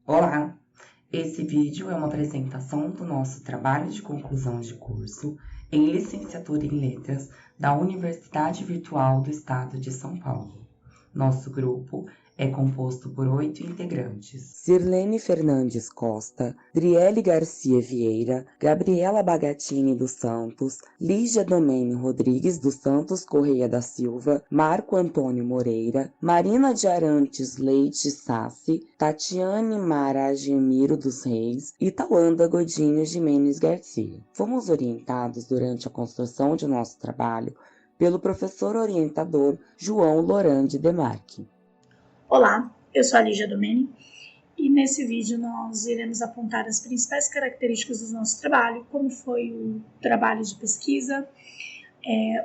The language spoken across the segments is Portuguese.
Olá! Esse vídeo é uma apresentação do nosso trabalho de conclusão de curso em Licenciatura em Letras da Universidade Virtual do Estado de São Paulo. Nosso grupo é composto por 8 integrantes: Sirlene Fernandes Costa, Driele Garcia Vieira, Gabriela Bagatini dos Santos, Lígia Domênio Rodrigues dos Santos Correia da Silva, Marco Antônio Moreira, Marina de Arantes Leite Sassi, Tatiane Mara Gemiro dos Reis e Tauanda Godinho Jimenez Garcia. Fomos orientados durante a construção de nosso trabalho pelo professor orientador João Lorande Demarque. Olá, eu sou a Lígia Domênio e nesse vídeo nós iremos apontar as principais características do nosso trabalho, como foi o trabalho de pesquisa.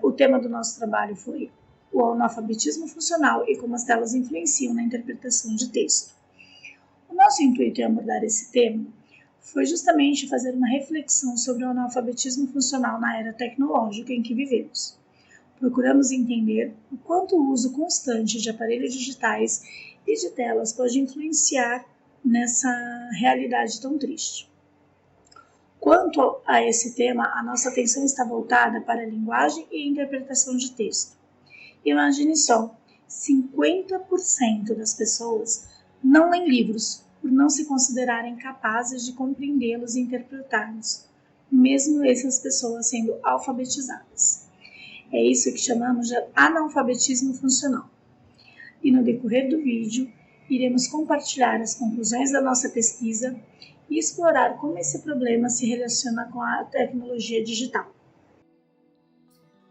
O tema do nosso trabalho foi o analfabetismo funcional e como as telas influenciam na interpretação de texto. O nosso intuito em abordar esse tema foi justamente fazer uma reflexão sobre o analfabetismo funcional na era tecnológica em que vivemos. Procuramos entender o quanto o uso constante de aparelhos digitais e de telas pode influenciar nessa realidade tão triste. Quanto a esse tema, a nossa atenção está voltada para a linguagem e interpretação de texto. Imagine só, 50% das pessoas não leem livros por não se considerarem capazes de compreendê-los e interpretá-los, mesmo essas pessoas sendo alfabetizadas. É isso que chamamos de analfabetismo funcional. E no decorrer do vídeo, iremos compartilhar as conclusões da nossa pesquisa e explorar como esse problema se relaciona com a tecnologia digital.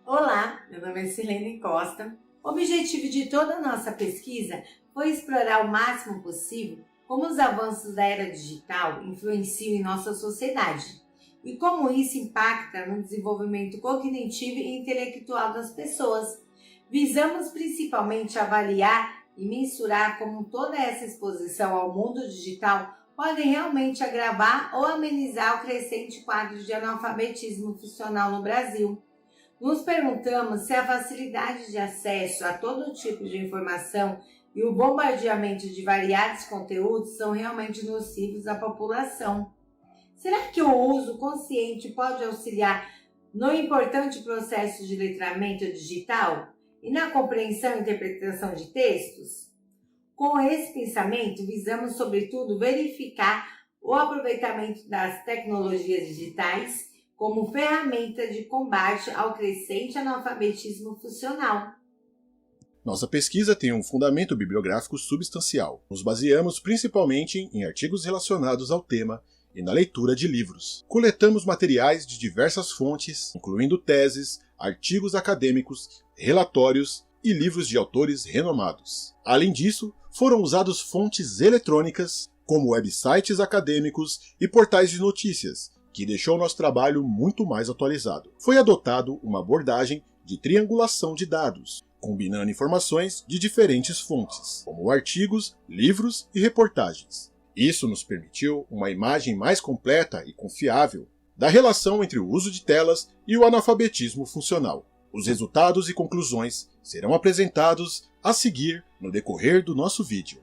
Olá, meu nome é Sirlene Costa. O objetivo de toda a nossa pesquisa foi explorar o máximo possível como os avanços da era digital influenciam em nossa sociedade e como isso impacta no desenvolvimento cognitivo e intelectual das pessoas. Visamos principalmente avaliar e mensurar como toda essa exposição ao mundo digital pode realmente agravar ou amenizar o crescente quadro de analfabetismo funcional no Brasil. Nos perguntamos se a facilidade de acesso a todo tipo de informação e o bombardeamento de variados conteúdos são realmente nocivos à população. Será que o uso consciente pode auxiliar no importante processo de letramento digital e na compreensão e interpretação de textos? Com esse pensamento, visamos, sobretudo, verificar o aproveitamento das tecnologias digitais como ferramenta de combate ao crescente analfabetismo funcional. Nossa pesquisa tem um fundamento bibliográfico substancial. Nos baseamos principalmente em artigos relacionados ao tema e na leitura de livros. Coletamos materiais de diversas fontes, incluindo teses, artigos acadêmicos, relatórios e livros de autores renomados. Além disso, foram usadas fontes eletrônicas, como websites acadêmicos e portais de notícias, que deixou nosso trabalho muito mais atualizado. Foi adotado uma abordagem de triangulação de dados, combinando informações de diferentes fontes, como artigos, livros e reportagens. Isso nos permitiu uma imagem mais completa e confiável da relação entre o uso de telas e o analfabetismo funcional. Os resultados e conclusões serão apresentados a seguir no decorrer do nosso vídeo.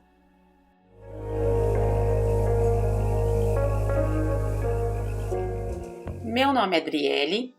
Meu nome é Driele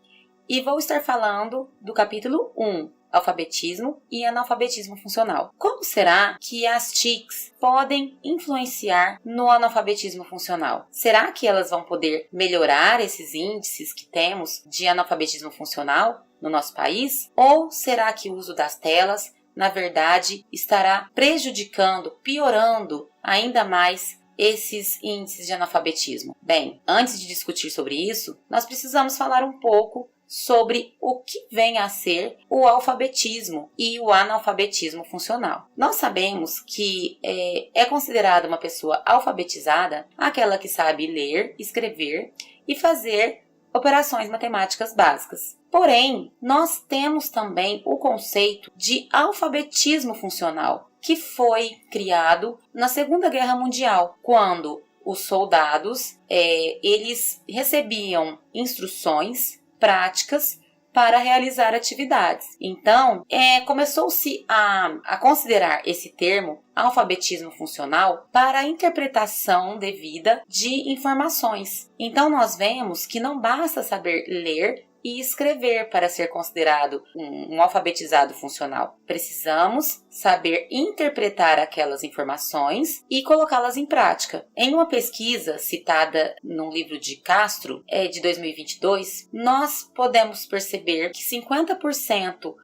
e vou estar falando do capítulo 1, alfabetismo e analfabetismo funcional. Como será que as TICs podem influenciar no analfabetismo funcional? Será que elas vão poder melhorar esses índices que temos de analfabetismo funcional no nosso país? Ou será que o uso das telas, na verdade, estará prejudicando, piorando ainda mais esses índices de analfabetismo? Bem, antes de discutir sobre isso, nós precisamos falar um pouco sobre o que vem a ser o alfabetismo e o analfabetismo funcional. Nós sabemos que é considerada uma pessoa alfabetizada aquela que sabe ler, escrever e fazer operações matemáticas básicas. Porém, nós temos também o conceito de alfabetismo funcional, que foi criado na Segunda Guerra Mundial, quando os soldados eles recebiam instruções práticas para realizar atividades. Então, começou-se a considerar esse termo alfabetismo funcional para a interpretação devida de informações. Então, nós vemos que não basta saber ler e escrever para ser considerado um alfabetizado funcional. Precisamos saber interpretar aquelas informações e colocá-las em prática. Em uma pesquisa citada num livro de Castro, de 2022, nós podemos perceber que 50%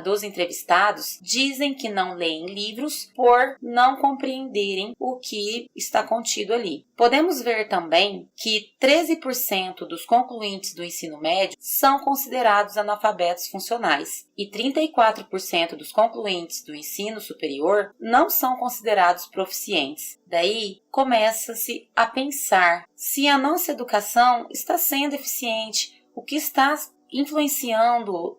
dos entrevistados dizem que não leem livros por não compreenderem o que está contido ali. Podemos ver também que 13% dos concluintes do ensino médio são considerados analfabetos funcionais e 34% dos concluintes do ensino superior não são considerados proficientes. Daí, começa-se a pensar se a nossa educação está sendo eficiente, o que está influenciando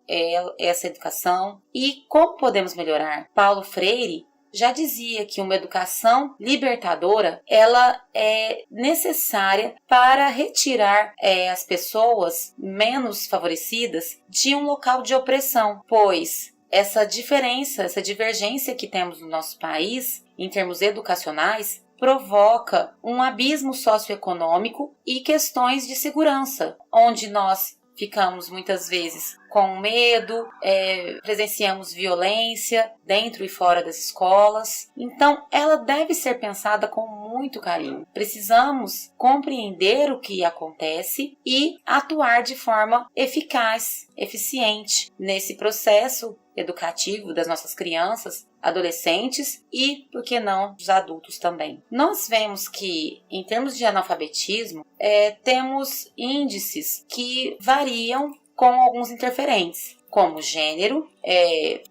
essa educação e como podemos melhorar. Paulo Freire já dizia que uma educação libertadora ela é necessária para retirar as pessoas menos favorecidas de um local de opressão, pois essa diferença, essa divergência que temos no nosso país em termos educacionais provoca um abismo socioeconômico e questões de segurança, onde nós ficamos muitas vezes com medo, presenciamos violência dentro e fora das escolas. Então, ela deve ser pensada com muito carinho. Precisamos compreender o que acontece e atuar de forma eficaz, eficiente nesse processo educativo das nossas crianças, adolescentes e, por que não, dos adultos também. Nós vemos que, em termos de analfabetismo, temos índices que variam com alguns interferentes, como gênero,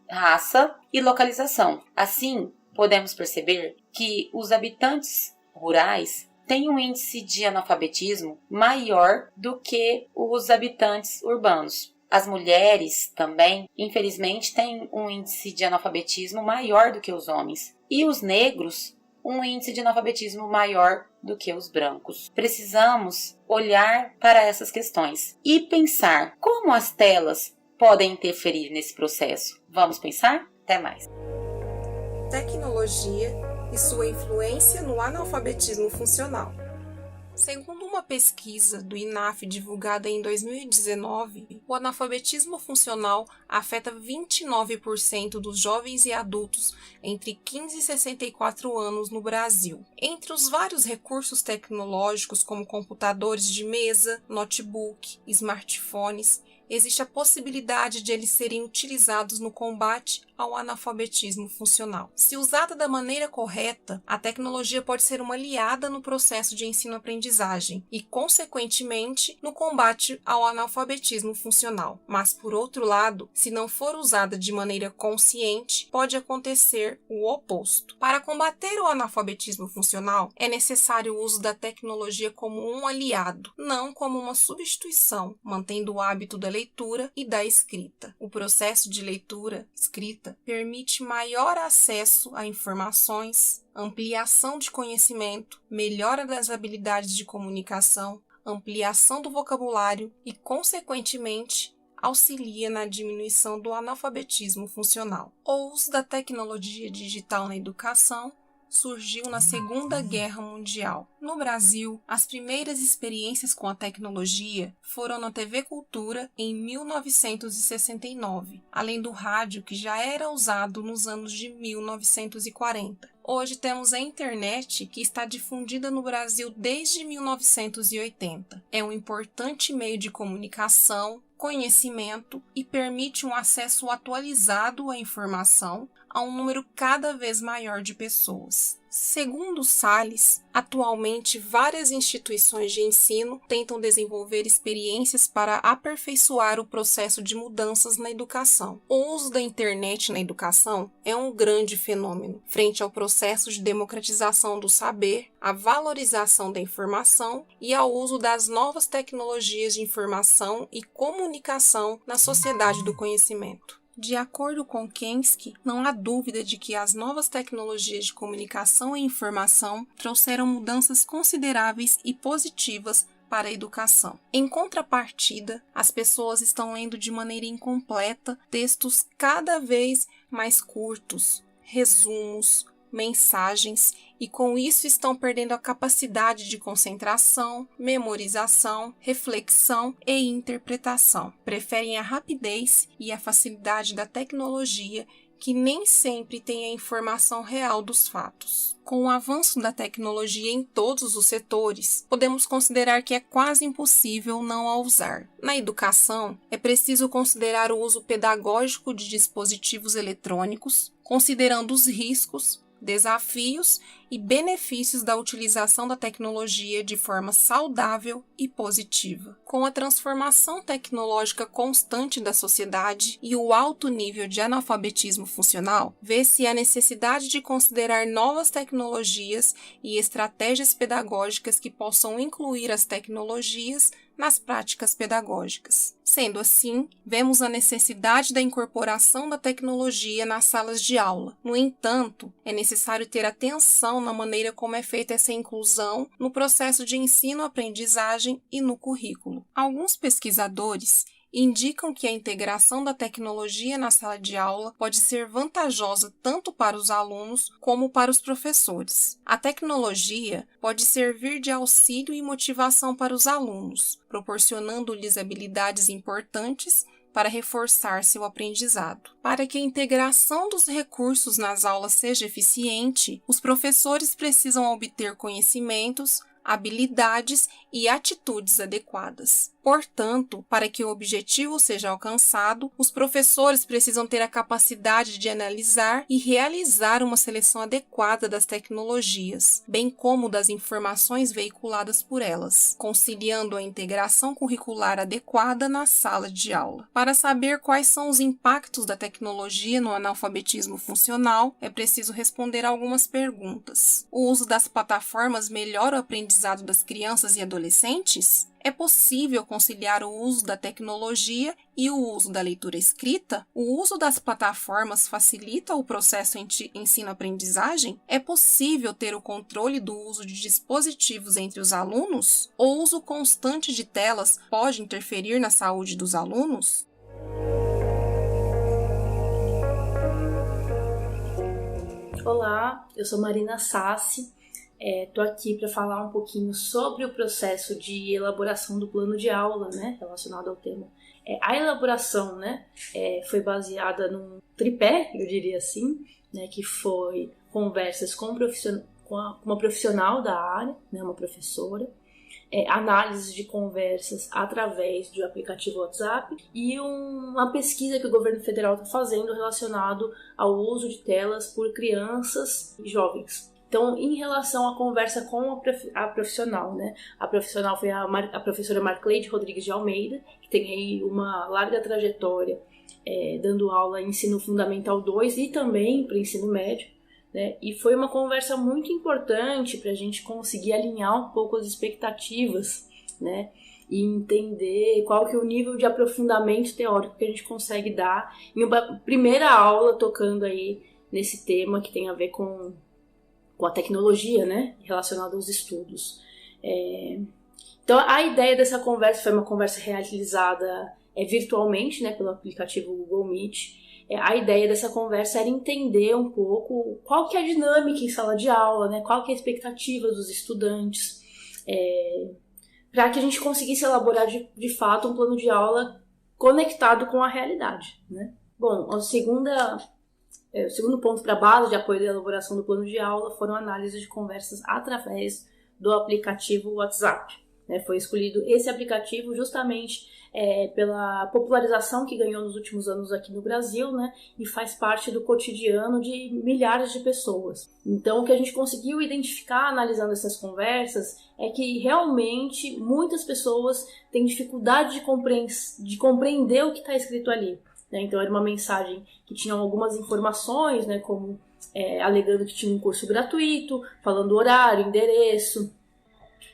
raça e localização. Assim, podemos perceber que os habitantes rurais têm um índice de analfabetismo maior do que os habitantes urbanos. As mulheres também, infelizmente, têm um índice de analfabetismo maior do que os homens. E os negros, um índice de analfabetismo maior do que os brancos. Precisamos olhar para essas questões e pensar como as telas podem interferir nesse processo. Vamos pensar? Até mais! Tecnologia e sua influência no analfabetismo funcional. Segundo uma pesquisa do INAF divulgada em 2019, o analfabetismo funcional afeta 29% dos jovens e adultos entre 15 e 64 anos no Brasil. Entre os vários recursos tecnológicos, como computadores de mesa, notebook, smartphones, existe a possibilidade de eles serem utilizados no combate ao analfabetismo funcional. Se usada da maneira correta, a tecnologia pode ser uma aliada no processo de ensino-aprendizagem e, consequentemente, no combate ao analfabetismo funcional. Mas, por outro lado, se não for usada de maneira consciente, pode acontecer o oposto. Para combater o analfabetismo funcional, é necessário o uso da tecnologia como um aliado, não como uma substituição, mantendo o hábito da leitura e da escrita. O processo de leitura, escrita, permite maior acesso a informações, ampliação de conhecimento, melhora das habilidades de comunicação, ampliação do vocabulário e, consequentemente, auxilia na diminuição do analfabetismo funcional. O uso da tecnologia digital na educação surgiu na Segunda Guerra Mundial. No Brasil, as primeiras experiências com a tecnologia foram na TV Cultura em 1969, além do rádio que já era usado nos anos de 1940. Hoje temos a internet, que está difundida no Brasil desde 1980. É um importante meio de comunicação, conhecimento e permite um acesso atualizado à informação a um número cada vez maior de pessoas. Segundo Salles, atualmente várias instituições de ensino tentam desenvolver experiências para aperfeiçoar o processo de mudanças na educação. O uso da internet na educação é um grande fenômeno, frente ao processo de democratização do saber, à valorização da informação e ao uso das novas tecnologias de informação e comunicação na sociedade do conhecimento. De acordo com Kensky, não há dúvida de que as novas tecnologias de comunicação e informação trouxeram mudanças consideráveis e positivas para a educação. Em contrapartida, as pessoas estão lendo de maneira incompleta textos cada vez mais curtos, resumos, mensagens, e com isso estão perdendo a capacidade de concentração, memorização, reflexão e interpretação. Preferem a rapidez e a facilidade da tecnologia, que nem sempre tem a informação real dos fatos. Com o avanço da tecnologia em todos os setores, podemos considerar que é quase impossível não a usar. Na educação, é preciso considerar o uso pedagógico de dispositivos eletrônicos, considerando os riscos, desafios e benefícios da utilização da tecnologia de forma saudável e positiva. Com a transformação tecnológica constante da sociedade e o alto nível de analfabetismo funcional, vê-se a necessidade de considerar novas tecnologias e estratégias pedagógicas que possam incluir as tecnologias nas práticas pedagógicas. Sendo assim, vemos a necessidade da incorporação da tecnologia nas salas de aula. No entanto, é necessário ter atenção na maneira como é feita essa inclusão no processo de ensino-aprendizagem e no currículo. Alguns pesquisadores indicam que a integração da tecnologia na sala de aula pode ser vantajosa tanto para os alunos como para os professores. A tecnologia pode servir de auxílio e motivação para os alunos, proporcionando-lhes habilidades importantes para reforçar seu aprendizado. Para que a integração dos recursos nas aulas seja eficiente, os professores precisam obter conhecimentos, habilidades e atitudes adequadas. Portanto, para que o objetivo seja alcançado, os professores precisam ter a capacidade de analisar e realizar uma seleção adequada das tecnologias, bem como das informações veiculadas por elas, conciliando a integração curricular adequada na sala de aula. Para saber quais são os impactos da tecnologia no analfabetismo funcional, é preciso responder algumas perguntas. O uso das plataformas melhora o aprendizado das crianças e adolescentes? É possível conciliar o uso da tecnologia e o uso da leitura escrita? O uso das plataformas facilita o processo ensino-aprendizagem? É possível ter o controle do uso de dispositivos entre os alunos? O uso constante de telas pode interferir na saúde dos alunos? Olá, eu sou Marina Sassi. Estou aqui para falar um pouquinho sobre o processo de elaboração do plano de aula, né, relacionado ao tema. A elaboração, né, foi baseada num tripé, eu diria assim, né, que foi conversas com uma profissional da área, né, uma professora, análise de conversas através do aplicativo WhatsApp e uma pesquisa que o governo federal está fazendo relacionado ao uso de telas por crianças e jovens. Então, em relação à conversa com a profissional, né? A profissional foi a professora Marcleide Rodrigues de Almeida, que tem aí uma larga trajetória dando aula em ensino fundamental 2 e também para ensino médio, né? E foi uma conversa muito importante para a gente conseguir alinhar um pouco as expectativas, né? E entender qual que é o nível de aprofundamento teórico que a gente consegue dar em uma primeira aula tocando aí nesse tema que tem a ver com a tecnologia, né, relacionada aos estudos. Então, a ideia dessa conversa foi uma conversa realizada virtualmente, né, pelo aplicativo Google Meet. A ideia dessa conversa era entender um pouco qual que é a dinâmica em sala de aula, né, qual que é a expectativa dos estudantes, para que a gente conseguisse elaborar de fato um plano de aula conectado com a realidade, né. Bom, o segundo ponto para a base de apoio da elaboração do plano de aula foram análises de conversas através do aplicativo WhatsApp. Foi escolhido esse aplicativo justamente pela popularização que ganhou nos últimos anos aqui no Brasil, né, e faz parte do cotidiano de milhares de pessoas. Então, o que a gente conseguiu identificar analisando essas conversas é que realmente muitas pessoas têm dificuldade de compreender o que está escrito ali. Então, era uma mensagem que tinha algumas informações, né, como alegando que tinha um curso gratuito, falando horário, endereço.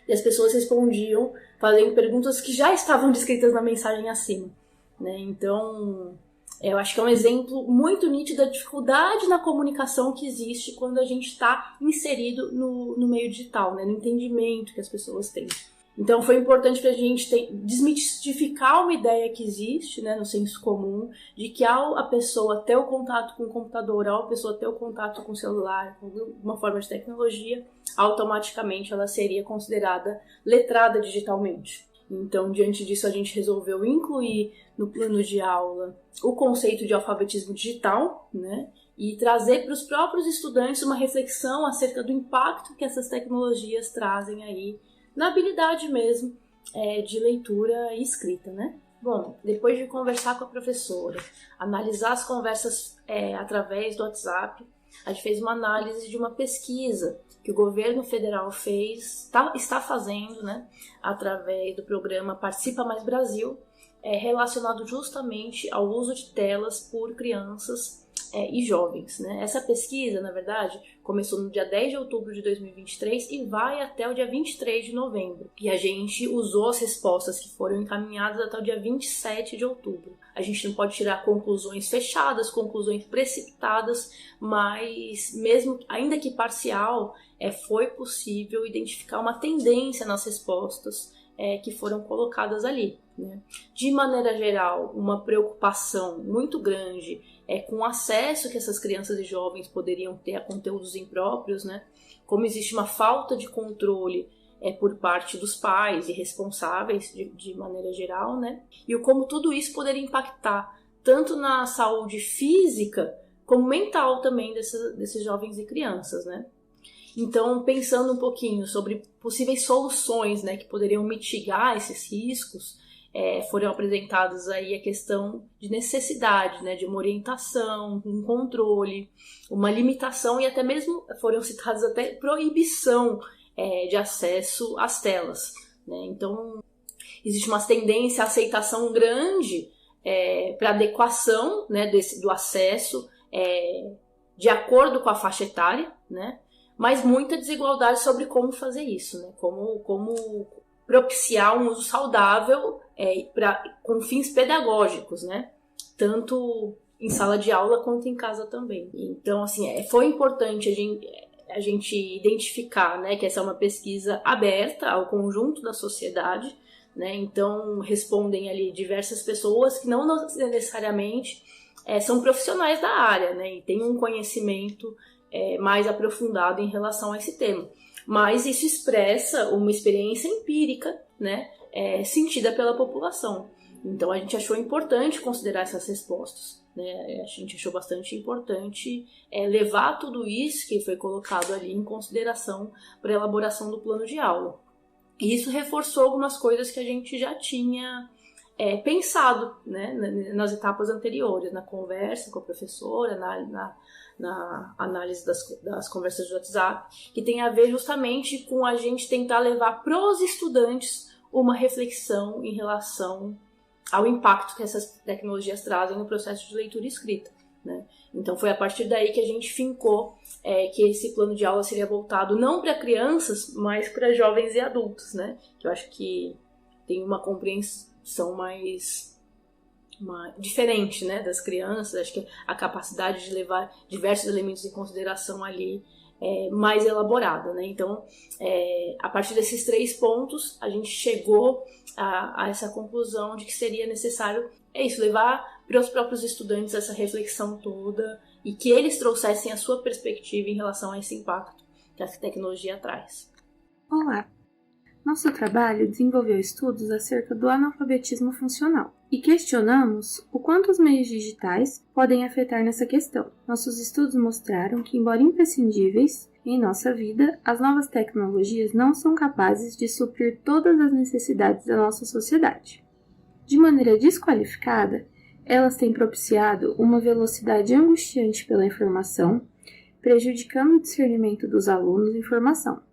E as pessoas respondiam fazendo perguntas que já estavam descritas na mensagem acima, né? Então, eu acho que é um exemplo muito nítido da dificuldade na comunicação que existe quando a gente está inserido no meio digital, né, no entendimento que as pessoas têm. Então foi importante para a gente desmistificar uma ideia que existe, né, no senso comum, de que ao a pessoa ter o contato com o computador, ao a pessoa ter o contato com o celular, com uma forma de tecnologia, automaticamente ela seria considerada letrada digitalmente. Então, diante disso, a gente resolveu incluir no plano de aula o conceito de alfabetismo digital, né, e trazer para os próprios estudantes uma reflexão acerca do impacto que essas tecnologias trazem aí na habilidade mesmo de leitura e escrita, né? Bom, depois de conversar com a professora, analisar as conversas através do WhatsApp, a gente fez uma análise de uma pesquisa que o governo federal está fazendo, né, através do programa Participa Mais Brasil, relacionado justamente ao uso de telas por crianças e jovens, né? Essa pesquisa, na verdade, começou no dia 10 de outubro de 2023 e vai até o dia 23 de novembro. E a gente usou as respostas que foram encaminhadas até o dia 27 de outubro. A gente não pode tirar conclusões fechadas, conclusões precipitadas, mas mesmo, ainda que parcial, foi possível identificar uma tendência nas respostas que foram colocadas ali, né? De maneira geral, uma preocupação muito grande com o acesso que essas crianças e jovens poderiam ter a conteúdos impróprios, né? Como existe uma falta de controle por parte dos pais e responsáveis de maneira geral, né? E como tudo isso poderia impactar tanto na saúde física como mental também desses jovens e crianças, né? Então, pensando um pouquinho sobre possíveis soluções, né, que poderiam mitigar esses riscos, foram apresentadas aí a questão de necessidade, né, de uma orientação, um controle, uma limitação e até mesmo foram citadas até proibição de acesso às telas, né? Então, existe uma tendência à aceitação grande para adequação, né, do acesso de acordo com a faixa etária, né? Mas muita desigualdade sobre como fazer isso, né? Como propiciar um uso saudável com fins pedagógicos, né? Tanto em sala de aula quanto em casa também. Então, assim, foi importante a gente identificar, né, que essa é uma pesquisa aberta ao conjunto da sociedade, né? Então, respondem ali diversas pessoas que não necessariamente são profissionais da área, né? E têm um conhecimento mais aprofundado em relação a esse tema. Mas isso expressa uma experiência empírica, né, sentida pela população. Então a gente achou importante considerar essas respostas, né? A gente achou bastante importante levar tudo isso que foi colocado ali em consideração para a elaboração do plano de aula. E isso reforçou algumas coisas que a gente já tinha pensado, né, nas etapas anteriores, na conversa com a professora, na análise das conversas de WhatsApp, que tem a ver justamente com a gente tentar levar para os estudantes uma reflexão em relação ao impacto que essas tecnologias trazem no processo de leitura e escrita, né? Então foi a partir daí que a gente fincou que esse plano de aula seria voltado não para crianças, mas para jovens e adultos, né? Que eu acho que tem uma compreensão mais diferente, né, das crianças. Acho que a capacidade de levar diversos elementos em consideração ali é mais elaborada, né? Então, a partir desses 3 pontos, a gente chegou a essa conclusão de que seria necessário levar para os próprios estudantes essa reflexão toda e que eles trouxessem a sua perspectiva em relação a esse impacto que a tecnologia traz. Olá! Nosso trabalho desenvolveu estudos acerca do analfabetismo funcional e questionamos o quanto os meios digitais podem afetar nessa questão. Nossos estudos mostraram que, embora imprescindíveis em nossa vida, as novas tecnologias não são capazes de suprir todas as necessidades da nossa sociedade. De maneira desqualificada, elas têm propiciado uma velocidade angustiante pela informação, prejudicando o discernimento dos alunos em formação.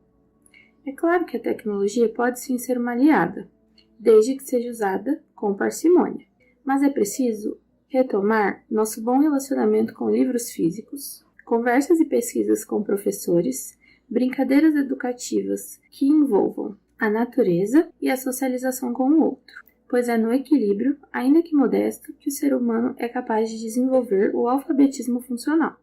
É claro que a tecnologia pode sim ser uma aliada, desde que seja usada com parcimônia, mas é preciso retomar nosso bom relacionamento com livros físicos, conversas e pesquisas com professores, brincadeiras educativas que envolvam a natureza e a socialização com o outro, pois é no equilíbrio, ainda que modesto, que o ser humano é capaz de desenvolver o alfabetismo funcional.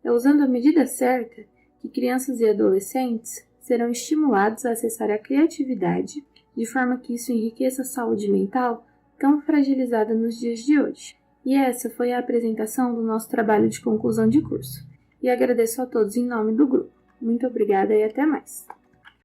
É usando a medida certa que crianças e adolescentes serão estimulados a acessar a criatividade, de forma que isso enriqueça a saúde mental tão fragilizada nos dias de hoje. E essa foi a apresentação do nosso trabalho de conclusão de curso. E agradeço a todos em nome do grupo. Muito obrigada e até mais!